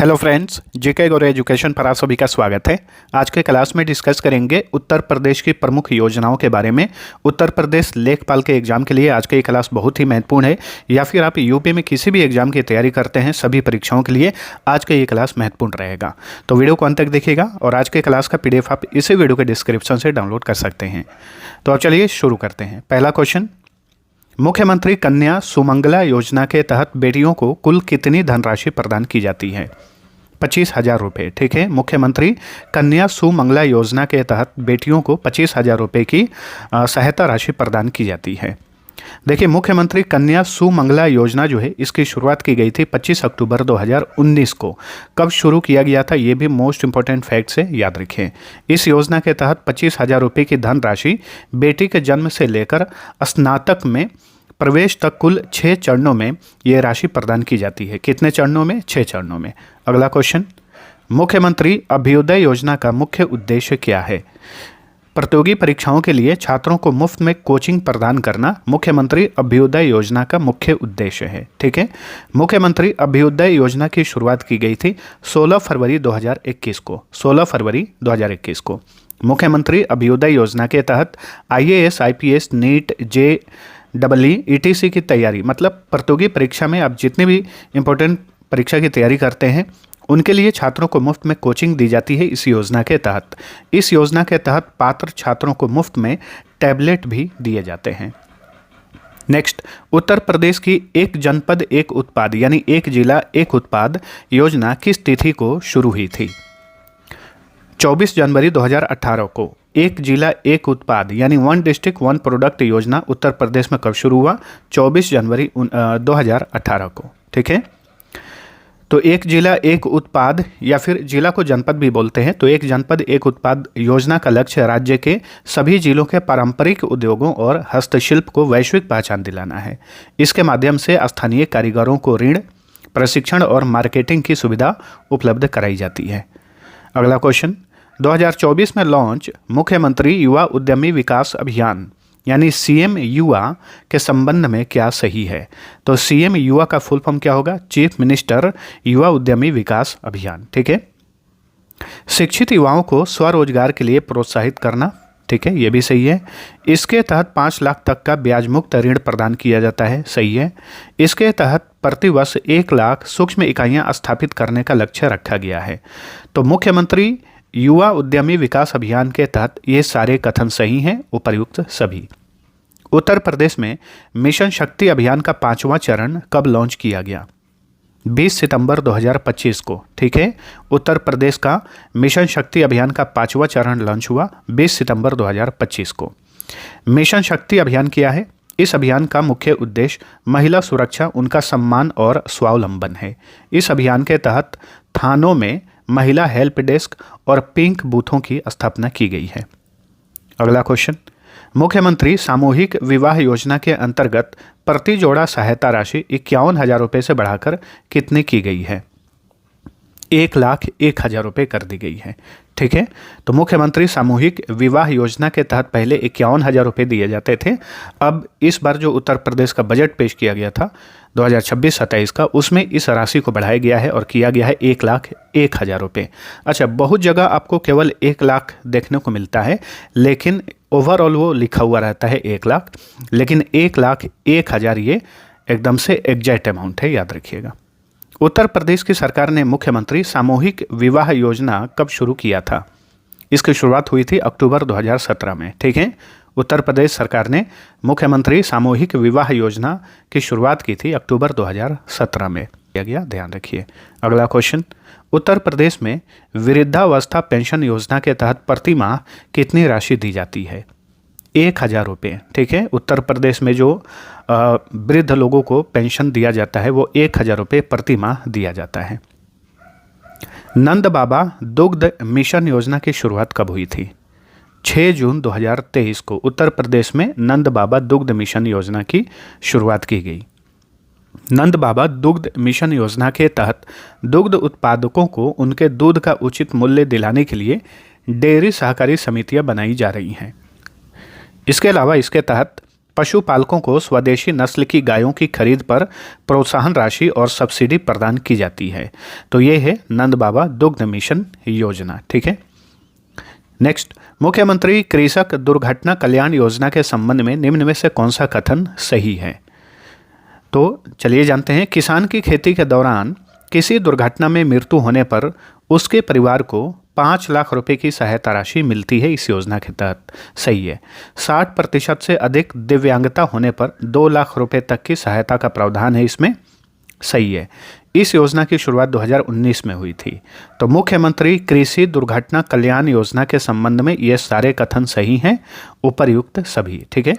Hello friends, जेके गौरव education पर आप सभी का स्वागत है। आज के क्लास में डिस्कस करेंगे उत्तर प्रदेश की प्रमुख योजनाओं के बारे में। उत्तर प्रदेश लेखपाल के एग्जाम के लिए आज की क्लास बहुत ही महत्वपूर्ण है, या फिर आप यूपी में किसी भी एग्जाम की तैयारी करते हैं सभी परीक्षाओं के लिए आज का ये क्लास महत्वपूर्ण रहेगा। तो वीडियो को अंत तक देखिएगा और आज के क्लास का PDF आप इसी वीडियो के डिस्क्रिप्शन से डाउनलोड कर सकते हैं। तो अब चलिए शुरू करते हैं। पहला क्वेश्चन, मुख्यमंत्री कन्या सुमंगला योजना के तहत बेटियों को कुल कितनी धनराशि प्रदान की जाती है? 25,000 रुपये। ठीक है, मुख्यमंत्री कन्या सुमंगला योजना के तहत बेटियों को 25,000 रुपये की सहायता राशि प्रदान की जाती है। देखिए, मुख्यमंत्री कन्या सुमंगला योजना जो है इसकी शुरुआत की गई थी 25 अक्टूबर 2019 को। कब शुरू किया गया था ये भी मोस्ट इंपॉर्टेंट फैक्ट है, याद रखें। इस योजना के तहत 25,000 रुपये की धनराशि बेटी के जन्म से लेकर स्नातक में प्रवेश तक कुल 6 चरणों में ये राशि प्रदान की जाती है। कितने चरणों में? 6 चरणों में। अगला क्वेश्चन, मुख्यमंत्री अभ्युदय योजना का मुख्य उद्देश्य क्या है? प्रतियोगी परीक्षाओं के लिए छात्रों को मुफ्त में कोचिंग प्रदान करना मुख्यमंत्री अभ्युदय योजना का मुख्य उद्देश्य है। ठीक है, मुख्यमंत्री अभ्युदय योजना की शुरुआत की गई थी 16 फरवरी 2021 को। 16 फरवरी 2021 को मुख्यमंत्री अभ्युदय योजना के तहत IAS, IPS, NEET, JEE, ETC की तैयारी, मतलब प्रतियोगी परीक्षा में आप जितनी भी इम्पोर्टेंट परीक्षा की तैयारी करते हैं उनके लिए छात्रों को मुफ्त में कोचिंग दी जाती है इस योजना के तहत। इस योजना के तहत पात्र छात्रों को मुफ्त में टैबलेट भी दिए जाते हैं। नेक्स्ट, उत्तर प्रदेश की एक जनपद एक उत्पाद यानी एक जिला एक उत्पाद योजना किस तिथि को शुरू हुई थी? 24 जनवरी 2018 को एक जिला एक उत्पाद यानी वन डिस्ट्रिक्ट वन प्रोडक्ट योजना उत्तर प्रदेश में कब शुरू हुआ? 24 जनवरी 2018 को। ठीक है, तो एक जिला एक उत्पाद या फिर जिला को जनपद भी बोलते हैं, तो एक जनपद एक उत्पाद योजना का लक्ष्य राज्य के सभी जिलों के पारंपरिक उद्योगों और हस्तशिल्प को वैश्विक पहचान दिलाना है। इसके माध्यम से स्थानीय कारीगरों को ऋण, प्रशिक्षण और मार्केटिंग की सुविधा उपलब्ध कराई जाती है। अगला क्वेश्चन, 2024 में लॉन्च मुख्यमंत्री युवा उद्यमी विकास अभियान यानी CM युवा के संबंध में क्या सही है? तो CM युवा का फुल फॉर्म क्या होगा? चीफ मिनिस्टर युवा उद्यमी विकास अभियान। ठीक है, शिक्षित युवाओं को स्वरोजगार के लिए प्रोत्साहित करना। ठीक है, ये भी सही है। इसके तहत 5 लाख तक का ब्याज मुक्त ऋण प्रदान किया जाता है। सही है। इसके तहत प्रतिवर्ष 1 लाख सूक्ष्म इकाइयाँ स्थापित करने का लक्ष्य रखा गया है। तो मुख्यमंत्री युवा उद्यमी विकास अभियान के तहत ये सारे कथन सही हैं, उपर्युक्त सभी। उत्तर प्रदेश में मिशन शक्ति अभियान का 5वां चरण कब लॉन्च किया गया? 20 सितंबर 2025 को। ठीक है, उत्तर प्रदेश का मिशन शक्ति अभियान का 5वां चरण लॉन्च हुआ 20 सितंबर 2025 को। मिशन शक्ति अभियान क्या है? इस अभियान का मुख्य उद्देश्य महिला सुरक्षा, उनका सम्मान और स्वावलंबन है। इस अभियान के तहत थानों में महिला हेल्प डेस्क और पिंक बूथों की स्थापना की गई है। अगला क्वेश्चन, मुख्यमंत्री सामूहिक विवाह योजना के अंतर्गत प्रति जोड़ा सहायता राशि 51,000 रुपये से बढ़ाकर कितनी की गई है? 1,01,000 रुपये कर दी गई है। ठीक है, तो मुख्यमंत्री सामूहिक विवाह योजना के तहत पहले 51,000 रुपये दिए जाते थे। अब इस बार जो उत्तर प्रदेश का बजट पेश किया गया था 2026-27 का, उसमें इस राशि को बढ़ाया गया है और किया गया है 1,01,000 रुपये। अच्छा, बहुत जगह आपको केवल 1 लाख देखने को मिलता है, लेकिन ओवरऑल वो लिखा हुआ रहता है 1 लाख, लेकिन 1,01,000 ये एकदम से एग्जैक्ट अमाउंट है, याद रखिएगा। उत्तर प्रदेश की सरकार ने मुख्यमंत्री सामूहिक विवाह योजना कब शुरू किया था? इसकी शुरुआत हुई थी अक्टूबर 2017 में। ठीक है, उत्तर प्रदेश सरकार ने मुख्यमंत्री सामूहिक विवाह योजना की शुरुआत की थी अक्टूबर 2017 में किया गया, ध्यान रखिए। अगला क्वेश्चन, उत्तर प्रदेश में वृद्धावस्था पेंशन योजना के तहत प्रति माह कितनी राशि दी जाती है? 1,000 रुपये। ठीक है, उत्तर प्रदेश में जो वृद्ध लोगों को पेंशन दिया जाता है वो 1,000 रुपये प्रति माह दिया जाता है। नंद बाबा दुग्ध मिशन योजना की शुरुआत कब हुई थी? 6 जून 2023 को उत्तर प्रदेश में नंद बाबा दुग्ध मिशन योजना की शुरुआत की गई। नंद बाबा दुग्ध मिशन योजना के तहत दुग्ध उत्पादकों को उनके दूध का उचित मूल्य दिलाने के लिए डेयरी सहकारी समितियां बनाई जा रही हैं। इसके अलावा इसके तहत पशुपालकों को स्वदेशी नस्ल की गायों की खरीद पर प्रोत्साहन राशि और सब्सिडी प्रदान की जाती है। तो ये है नंद बाबा दुग्ध मिशन योजना। ठीक है। नेक्स्ट, मुख्यमंत्री कृषक दुर्घटना कल्याण योजना के संबंध में निम्न में से कौन सा कथन सही है? तो चलिए जानते हैं। किसान की खेती के दौरान किसी दुर्घटना में मृत्यु होने पर उसके परिवार को 5 लाख रुपए की सहायता राशि मिलती है इस योजना के तहत। सही है। 60% से अधिक दिव्यांगता होने पर 2 लाख रुपए तक की सहायता का प्रावधान है इसमें। सही है। इस योजना की शुरुआत 2019 में हुई थी। तो मुख्यमंत्री कृषि दुर्घटना कल्याण योजना के संबंध में ये सारे कथन सही हैं, उपर्युक्त सभी। ठीक है।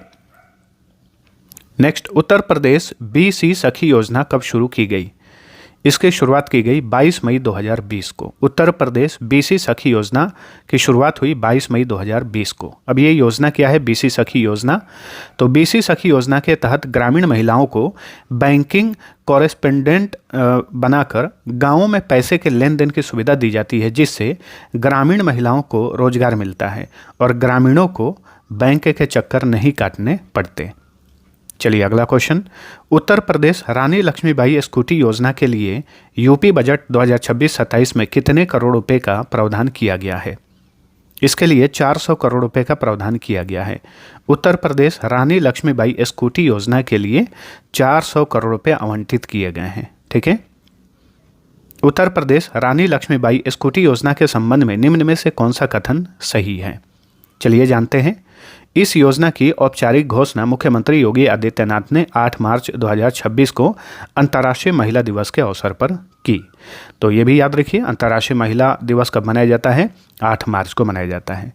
नेक्स्ट, उत्तर प्रदेश बीसी सखी योजना कब शुरू की गई? इसकी शुरुआत की गई 22 मई 2020 को। उत्तर प्रदेश बीसी सखी योजना की शुरुआत हुई 22 मई 2020 को। अब ये योजना क्या है, बीसी सखी योजना? तो बीसी सखी योजना के तहत ग्रामीण महिलाओं को बैंकिंग कॉरेस्पेंडेंट बनाकर गांवों में पैसे के लेन देन की सुविधा दी जाती है, जिससे ग्रामीण महिलाओं को रोजगार मिलता है और ग्रामीणों को बैंक के चक्कर नहीं काटने पड़ते। चलिए अगला क्वेश्चन। उत्तर प्रदेश रानी लक्ष्मीबाई स्कूटी योजना के लिए यूपी बजट 2026-27 में कितने करोड़ रुपए का प्रावधान किया गया है? इसके लिए 400 करोड़ रुपए का प्रावधान किया गया है। उत्तर प्रदेश रानी लक्ष्मीबाई स्कूटी योजना के लिए 400 करोड़ रुपए आवंटित किए गए हैं। ठीक है। उत्तर प्रदेश रानी लक्ष्मीबाई स्कूटी योजना के संबंध में निम्न में से कौन सा कथन सही है? चलिए जानते हैं। इस योजना की औपचारिक घोषणा मुख्यमंत्री योगी आदित्यनाथ ने 8 मार्च 2026 को अंतर्राष्ट्रीय महिला दिवस के अवसर पर की। तो ये भी याद रखिए, अंतर्राष्ट्रीय महिला दिवस कब मनाया जाता है? 8 मार्च को मनाया जाता है।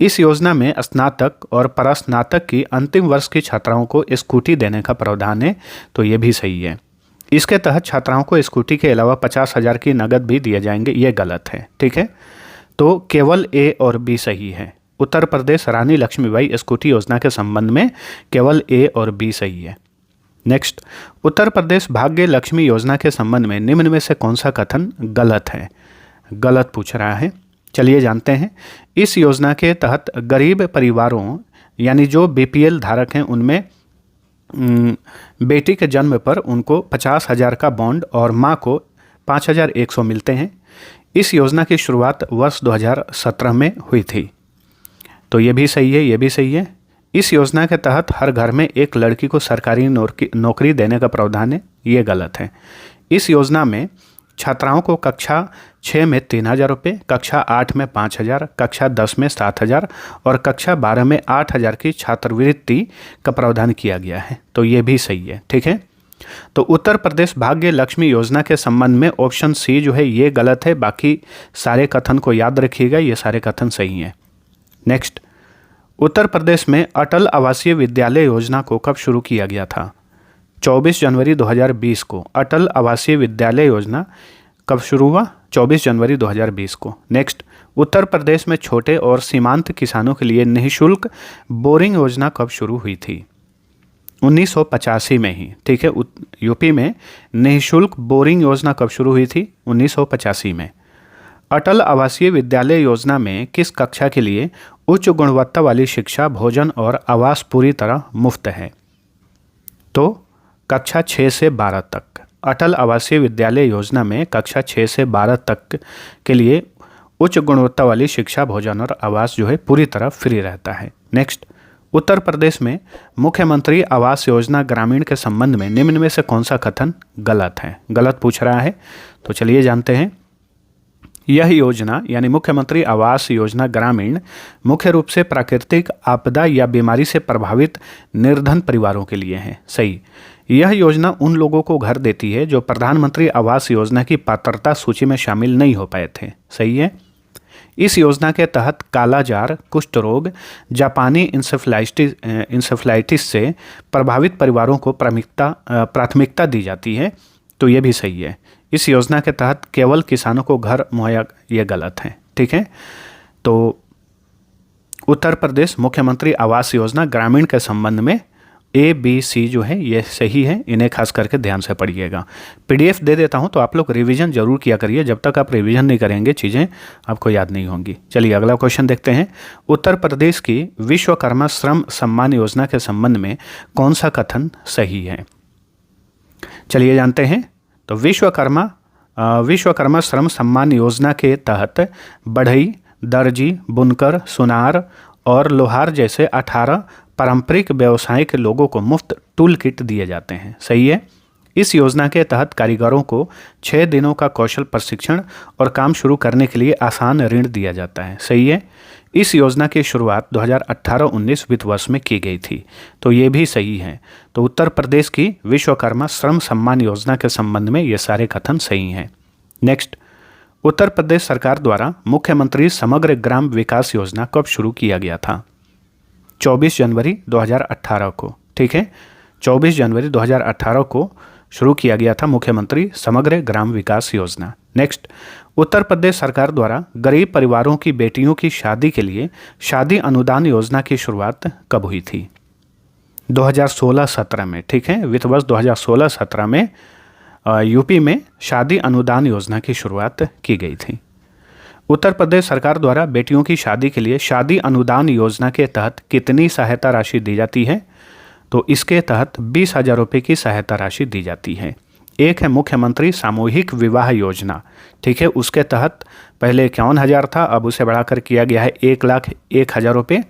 इस योजना में स्नातक और परास्नातक की अंतिम वर्ष की छात्राओं को स्कूटी देने का प्रावधान है। तो ये भी सही है। इसके तहत छात्राओं को स्कूटी के अलावा 50,000 की नकद भी दिए जाएंगे। ये गलत है। ठीक है। तो केवल ए और बी सही है। उत्तर प्रदेश रानी लक्ष्मीबाई स्कूटी योजना के संबंध में केवल ए और बी सही है। नेक्स्ट, उत्तर प्रदेश भाग्य लक्ष्मी योजना के संबंध में निम्न में से कौन सा कथन गलत है? गलत पूछ रहा है। चलिए जानते हैं। इस योजना के तहत गरीब परिवारों यानी जो बीपीएल धारक हैं उनमें बेटी के जन्म पर उनको 50,000 का बॉन्ड और माँ को 5,100 मिलते हैं। इस योजना की शुरुआत वर्ष 2017 में हुई थी। तो ये भी सही है, ये भी सही है। इस योजना के तहत हर घर में एक लड़की को सरकारी नौकरी देने का प्रावधान है। ये गलत है। इस योजना में छात्राओं को कक्षा 6 में 3,000 रुपये, कक्षा 8 में 5,000, कक्षा 10 में 7,000 और कक्षा 12 में 8,000 की छात्रवृत्ति का प्रावधान किया गया है। तो ये भी सही है। ठीक है। तो उत्तर प्रदेश भाग्य लक्ष्मी योजना के संबंध में ऑप्शन सी जो है ये गलत है। बाकी सारे कथन को याद रखिएगा, ये सारे कथन सही हैं। नेक्स्ट, उत्तर प्रदेश में अटल आवासीय विद्यालय योजना को कब शुरू किया गया था? 24 जनवरी 2020 को। अटल आवासीय विद्यालय योजना कब शुरू हुआ? 24 जनवरी 2020 को। नेक्स्ट, उत्तर प्रदेश में छोटे और सीमांत किसानों के लिए निःशुल्क बोरिंग योजना कब शुरू हुई थी? 1985 में ही। ठीक है। यूपी में निःशुल्क बोरिंग योजना कब शुरू हुई थी? 1985 में। अटल आवासीय विद्यालय योजना में किस कक्षा के लिए उच्च गुणवत्ता वाली शिक्षा, भोजन और आवास पूरी तरह मुफ्त है? तो कक्षा 6 से 12 तक। अटल आवासीय विद्यालय योजना में कक्षा 6 से 12 तक के लिए उच्च गुणवत्ता वाली शिक्षा, भोजन और आवास जो है पूरी तरह फ्री रहता है। नेक्स्ट, उत्तर प्रदेश में मुख्यमंत्री आवास योजना ग्रामीण के संबंध में निम्न में से कौन सा कथन गलत है? गलत पूछ रहा है। तो चलिए जानते हैं। यह योजना यानी मुख्यमंत्री आवास योजना ग्रामीण मुख्य रूप से प्राकृतिक आपदा या बीमारी से प्रभावित निर्धन परिवारों के लिए है। सही। यह योजना उन लोगों को घर देती है जो प्रधानमंत्री आवास योजना की पात्रता सूची में शामिल नहीं हो पाए थे। सही है। इस योजना के तहत कालाजार, कुष्ठ रोग, जापानी इंसेफ्लाइटिस से प्रभावित परिवारों को प्राथमिकता दी जाती है। तो ये भी सही है। इस योजना के तहत केवल किसानों को घर मुहैया, ये गलत है। ठीक है। तो उत्तर प्रदेश मुख्यमंत्री आवास योजना ग्रामीण के संबंध में ए बी सी जो है ये सही है, इन्हें खास करके ध्यान से पढ़िएगा। पीडीएफ दे देता हूँ तो आप लोग रिवीजन जरूर किया करिए, जब तक आप रिवीजन नहीं करेंगे चीज़ें आपको याद नहीं होंगी। चलिए अगला क्वेश्चन देखते हैं। उत्तर प्रदेश की विश्वकर्मा श्रम सम्मान योजना के संबंध में कौन सा कथन सही है? चलिए जानते हैं। तो विश्वकर्मा श्रम सम्मान योजना के तहत बढ़ई, दर्जी, बुनकर, सुनार और लोहार जैसे 18 पारंपरिक व्यवसाय के लोगों को मुफ्त टूल किट दिए जाते हैं। सही है। इस योजना के तहत कारीगरों को 6 दिनों का कौशल प्रशिक्षण और काम शुरू करने के लिए आसान ऋण दिया जाता है। सही है। इस योजना की शुरुआत 2018-19 वित्त वर्ष में की गई थी, तो ये भी सही है। तो उत्तर प्रदेश की विश्वकर्मा श्रम सम्मान योजना के संबंध में ये सारे कथन सही हैं। नेक्स्ट, उत्तर प्रदेश सरकार द्वारा मुख्यमंत्री समग्र ग्राम विकास योजना कब शुरू किया गया था? 24 जनवरी 2018 को। ठीक है, 24 जनवरी 2018 को शुरू किया गया था मुख्यमंत्री समग्र ग्राम विकास योजना। नेक्स्ट, उत्तर प्रदेश सरकार द्वारा गरीब परिवारों की बेटियों की शादी के लिए शादी अनुदान योजना की शुरुआत कब हुई थी? 2016-17 में। ठीक है, वित्त वर्ष 2016-17 में यूपी में शादी अनुदान योजना की शुरुआत की गई थी। उत्तर प्रदेश सरकार द्वारा बेटियों की शादी के लिए शादी अनुदान योजना के तहत कितनी सहायता राशि दी जाती है? तो इसके तहत 20,000 रुपये की सहायता राशि दी जाती है। एक है मुख्यमंत्री सामूहिक विवाह योजना। ठीक है, उसके तहत पहले 51,000 था, अब उसे बढ़ाकर किया गया है 1,01,000 रुपये।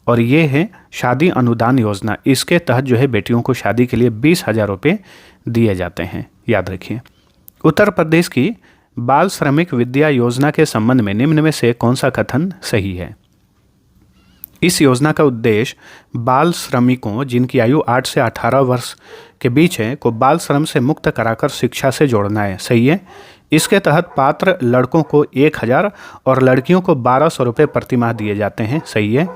और ये है शादी अनुदान योजना, इसके तहत जो है बेटियों को शादी के लिए 20,000 रुपये दिए जाते हैं, याद रखिए। उत्तर प्रदेश की बाल श्रमिक विद्या योजना के संबंध में निम्न में से कौन सा कथन सही है? इस योजना का उद्देश्य बाल श्रमिकों जिनकी आयु 8 से 18 वर्ष के बीच है को बाल श्रम से मुक्त कराकर शिक्षा से जोड़ना है। सही है। इसके तहत पात्र लड़कों को 1,000 और लड़कियों को 1,200 रुपये प्रतिमाह दिए जाते हैं। सही है।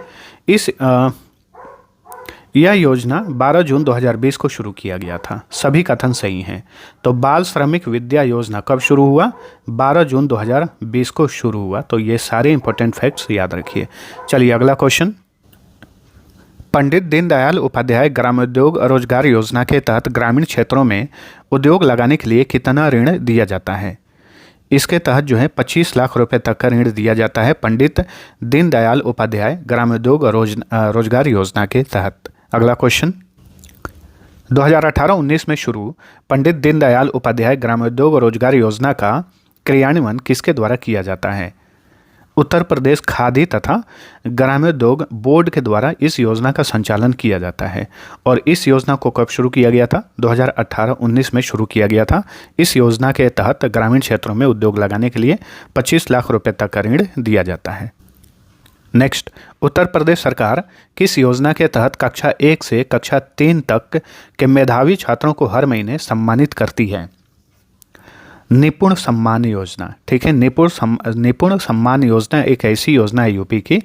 यह योजना 12 जून 2020 को शुरू किया गया था। सभी कथन सही हैं। तो बाल श्रमिक विद्या योजना कब शुरू हुआ? 12 जून 2020 को शुरू हुआ। तो ये सारे इंपॉर्टेंट फैक्ट्स याद रखिए। चलिए अगला क्वेश्चन। पंडित दीनदयाल उपाध्याय ग्रामोद्योग रोजगार योजना के तहत ग्रामीण क्षेत्रों में उद्योग लगाने के लिए कितना ऋण दिया जाता है? इसके तहत जो है 25 लाख रुपए तक का ऋण दिया जाता है पंडित दीनदयाल उपाध्याय ग्रामोद्योग रोजगार योजना के तहत। अगला क्वेश्चन। 2018-19 में शुरू पंडित दीनदयाल उपाध्याय ग्रामोद्योग रोजगार योजना का क्रियान्वयन किसके द्वारा किया जाता है? उत्तर प्रदेश खादी तथा ग्रामोद्योग बोर्ड के द्वारा इस योजना का संचालन किया जाता है। और इस योजना को कब शुरू किया गया था? 2018-19 में शुरू किया गया था। इस योजना के तहत ग्रामीण क्षेत्रों में उद्योग लगाने के लिए 25 लाख रुपए तक का ऋण दिया जाता है। नेक्स्ट, उत्तर प्रदेश सरकार किस योजना के तहत कक्षा 1 से कक्षा 3 तक के मेधावी छात्रों को हर महीने सम्मानित करती है? निपुण सम्मान योजना। ठीक है, निपुण सम्मान योजना एक ऐसी योजना है यूपी की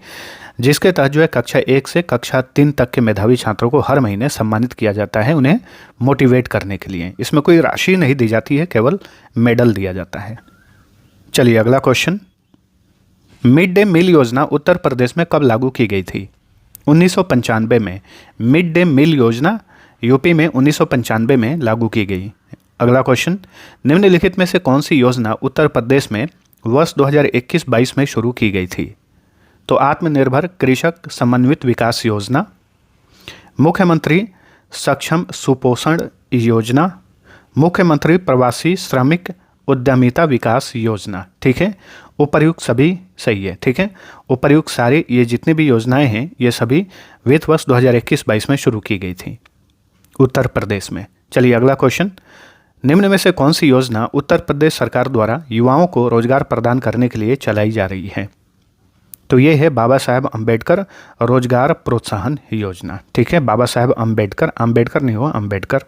जिसके तहत जो है कक्षा 1 से कक्षा 3 तक के मेधावी छात्रों को हर महीने सम्मानित किया जाता है, उन्हें मोटिवेट करने के लिए। इसमें कोई राशि नहीं दी जाती है, केवल मेडल दिया जाता है। चलिए अगला क्वेश्चन। मिड डे मील योजना उत्तर प्रदेश में कब लागू की गई थी? 1995 में। मिड डे मील योजना यूपी में 1995 में लागू की गई। अगला क्वेश्चन। निम्नलिखित में से कौन सी योजना उत्तर प्रदेश में वर्ष 2021-22 में शुरू की गई थी? तो आत्मनिर्भर कृषक समन्वित विकास योजना, मुख्यमंत्री सक्षम सुपोषण योजना, मुख्यमंत्री प्रवासी श्रमिक उद्यमिता विकास योजना। ठीक है, उपर्युक्त सभी सही है। ठीक है, उपर्युक्त सारे ये जितनी भी योजनाएं हैं ये सभी वित्त वर्ष 2021-22 में शुरू की गई थी उत्तर प्रदेश में। चलिए अगला क्वेश्चन। निम्न में से कौन सी योजना उत्तर प्रदेश सरकार द्वारा युवाओं को रोजगार प्रदान करने के लिए चलाई जा रही है? तो ये है बाबा साहेब अम्बेडकर रोजगार प्रोत्साहन योजना। ठीक है, बाबा साहेब अम्बेडकर नहीं हुआ, अम्बेडकर।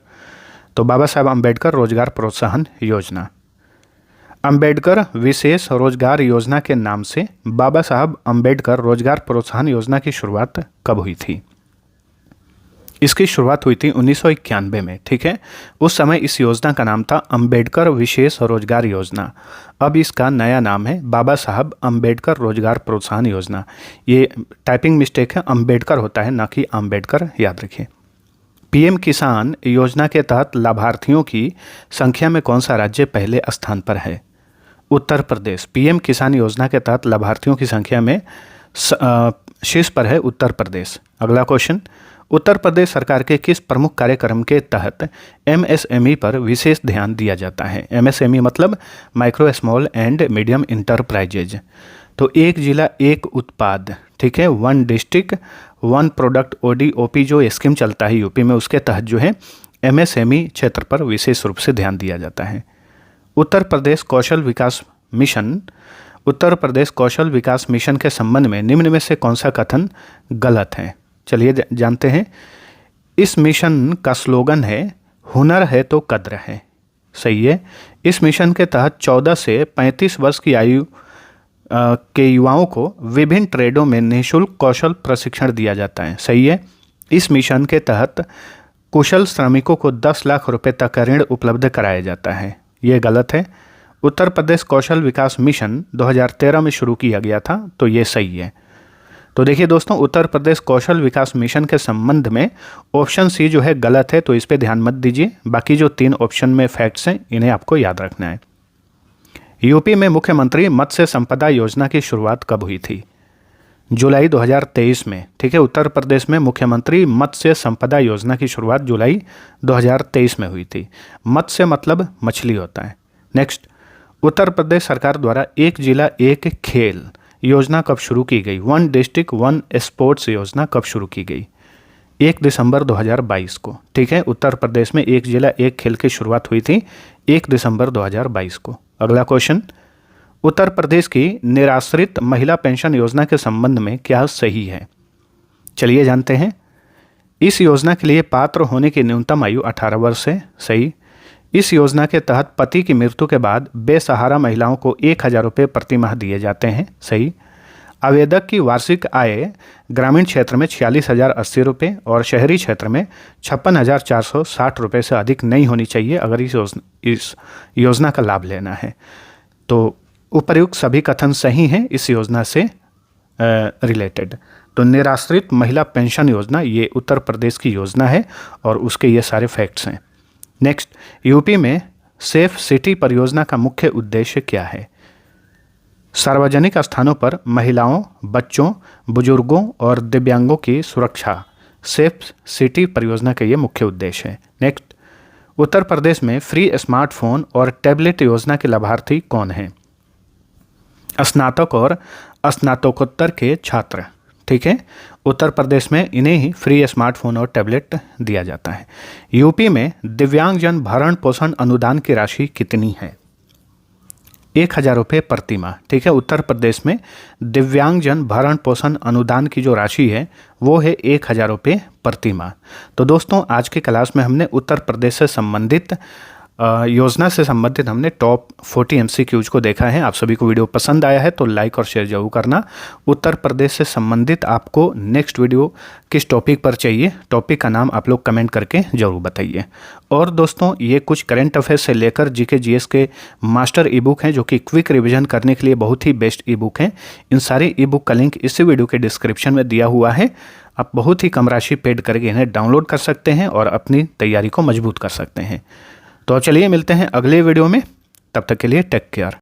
तो बाबा साहेब अम्बेडकर रोजगार प्रोत्साहन योजना। अम्बेडकर विशेष रोजगार योजना के नाम से बाबा साहब अम्बेडकर रोजगार प्रोत्साहन योजना की शुरुआत कब हुई थी? इसकी शुरुआत हुई थी 1991 में। ठीक है, उस समय इस योजना का नाम था अम्बेडकर विशेष रोजगार योजना। अब इसका नया नाम है बाबा साहब अम्बेडकर रोजगार प्रोत्साहन योजना। ये टाइपिंग मिस्टेक है, अम्बेडकर होता है ना कि अम्बेडकर, याद रखिए। पीएम किसान योजना के तहत लाभार्थियों की संख्या में कौन सा राज्य पहले स्थान पर है? उत्तर प्रदेश। पीएम किसान योजना के तहत लाभार्थियों की संख्या में शीर्ष पर है उत्तर प्रदेश। अगला क्वेश्चन, उत्तर प्रदेश सरकार के किस प्रमुख कार्यक्रम के तहत एमएसएमई पर विशेष ध्यान दिया जाता है? एमएसएमई मतलब micro small and medium enterprises. तो एक जिला एक उत्पाद, ठीक है, one district one product ODOP जो स्कीम चलता है यूपी में, उसके तहत जो है एमएसएमई क्षेत्र पर विशेष रूप से ध्यान दिया जाता है। उत्तर प्रदेश कौशल विकास मिशन। उत्तर प्रदेश कौशल विकास मिशन के संबंध में निम्न में से कौन सा कथन गलत है? चलिए जानते हैं। इस मिशन का स्लोगन है हुनर है तो कद्र है। सही है। इस मिशन के तहत 14 से 35 वर्ष की आयु के युवाओं को विभिन्न ट्रेडों में निःशुल्क कौशल प्रशिक्षण दिया जाता है। सही है। इस मिशन के तहत कुशल श्रमिकों को 10 लाख रुपए तक का ऋण उपलब्ध कराया जाता है। ये गलत है। उत्तर प्रदेश कौशल विकास मिशन 2013 में शुरू किया गया था, तो ये सही है। तो देखिए दोस्तों, उत्तर प्रदेश कौशल विकास मिशन के संबंध में ऑप्शन सी जो है गलत है, तो इस पे ध्यान मत दीजिए। बाकी जो 3 ऑप्शन में फैक्ट्स हैं इन्हें आपको याद रखना है। यूपी में मुख्यमंत्री मत्स्य संपदा योजना की शुरुआत कब हुई थी? जुलाई 2023 में। ठीक है, उत्तर प्रदेश में मुख्यमंत्री मत्स्य संपदा योजना की शुरुआत जुलाई 2023 में हुई थी। मत्स्य मतलब मछली होता है। नेक्स्ट, उत्तर प्रदेश सरकार द्वारा एक जिला एक खेल योजना कब शुरू की गई? वन डिस्ट्रिक्ट वन स्पोर्ट्स योजना कब शुरू की गई? 1 दिसंबर 2022 को। ठीक है, उत्तर प्रदेश में एक जिला एक खेल की शुरुआत हुई थी 1 दिसंबर 2022 को। अगला क्वेश्चन, उत्तर प्रदेश की निराश्रित महिला पेंशन योजना के संबंध में क्या सही है? चलिए जानते हैं। इस योजना के लिए पात्र होने की न्यूनतम आयु 18 वर्ष है। सही। इस योजना के तहत पति की मृत्यु के बाद बेसहारा महिलाओं को 1000 रुपये प्रति माह दिए जाते हैं। सही। आवेदक की वार्षिक आय ग्रामीण क्षेत्र में 46,080 रुपये और शहरी क्षेत्र में 56,460 रुपये से अधिक नहीं होनी चाहिए अगर इस योजना का लाभ लेना है। तो उपर्युक्त सभी कथन सही हैं इस योजना से रिलेटेड। तो निराश्रित महिला पेंशन योजना ये उत्तर प्रदेश की योजना है और उसके ये सारे फैक्ट्स हैं। नेक्स्ट, यूपी में सेफ सिटी परियोजना का मुख्य उद्देश्य क्या है? सार्वजनिक स्थानों पर महिलाओं, बच्चों, बुजुर्गों और दिव्यांगों की सुरक्षा सेफ सिटी परियोजना का ये मुख्य उद्देश्य है। नेक्स्ट, उत्तर प्रदेश में फ्री स्मार्टफोन और टैबलेट योजना के लाभार्थी कौन हैं? स्नातक और स्नातकोत्तर के छात्र। ठीक है, उत्तर प्रदेश में इन्हें ही फ्री स्मार्टफोन और टैबलेट दिया जाता है। यूपी में दिव्यांगजन भरण पोषण अनुदान की राशि कितनी है? 1000 रुपये प्रति माह। ठीक है, उत्तर प्रदेश में दिव्यांगजन भरण पोषण अनुदान की जो राशि है वो है 1000 रुपये प्रति माह। तो दोस्तों, आज की क्लास में हमने उत्तर प्रदेश से संबंधित योजना से संबंधित हमने टॉप 40 MCQs को देखा है। आप सभी को वीडियो पसंद आया है तो लाइक और शेयर जरूर करना। उत्तर प्रदेश से संबंधित आपको नेक्स्ट वीडियो किस टॉपिक पर चाहिए, टॉपिक का नाम आप लोग कमेंट करके जरूर बताइए। और दोस्तों, ये कुछ करंट अफेयर्स से लेकर GK GS के मास्टर ई बुक हैं जो कि क्विक रिविजन करने के लिए बहुत ही बेस्ट ई बुक हैं। इन सारी ई बुक का लिंक इसी वीडियो के डिस्क्रिप्शन में दिया हुआ है। आप बहुत ही कम राशि पेड करके इन्हें डाउनलोड कर सकते हैं और अपनी तैयारी को मजबूत कर सकते हैं। तो चलिए मिलते हैं अगले वीडियो में, तब तक के लिए टेक केयर।